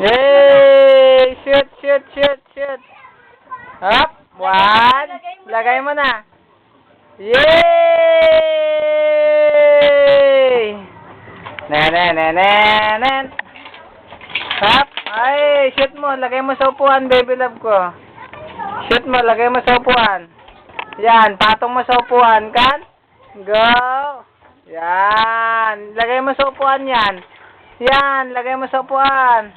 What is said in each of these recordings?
Yay! Shoot, shoot, shoot, shoot. Up. One. Lagay mo na. Yay! Nan. Up. Ay, shoot mo. Lagay mo sa upuan, baby love ko. Shoot mo. Lagay mo sa upuan. Yan. Patong mo sa upuan, kan? Go. Yan. Lagay mo sa upuan yan. Yan. Lagay mo sa upuan.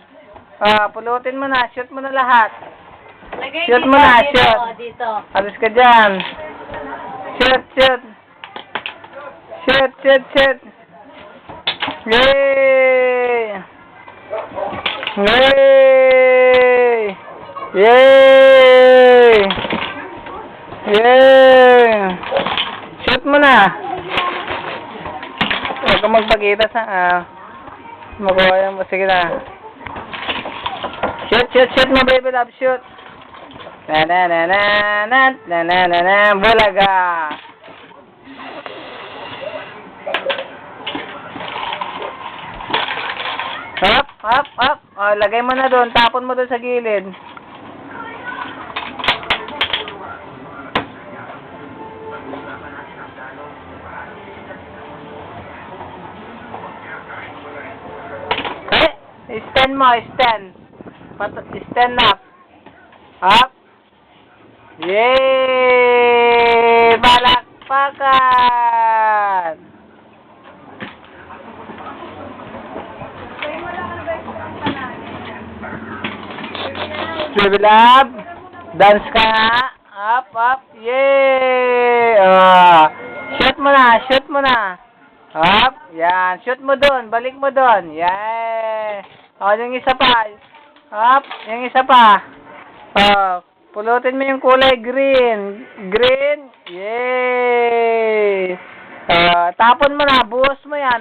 Pulutin mo na. Shoot mo na lahat. Lagay Shoot dito, mo na. dito, Shoot. dito. Alis ka dyan. Shoot, shoot. Shoot, shoot, shoot. Yay! Yay! Yay! Yay! Shoot mo na. Huwag ka magpakita sa... makuha yan mo. Sige na. Shoot, shoot, shoot mo, baby love. Shoot. Na. Bulaga. Up. Lagay mo na doon. Tapon mo doon sa gilid. Stand mo, stand. Stand up. Up. Yay! Palakpakan! Baby love, dance ka nga. Up. Yay! Shoot mo na. Up. Yan. Shoot mo doon. Balik mo doon. Yay! Yung isa pa. Up. Yung isa pa. Pulutin mo yung kulay green. Green. Yay! Tapon mo na. Buhos mo yan.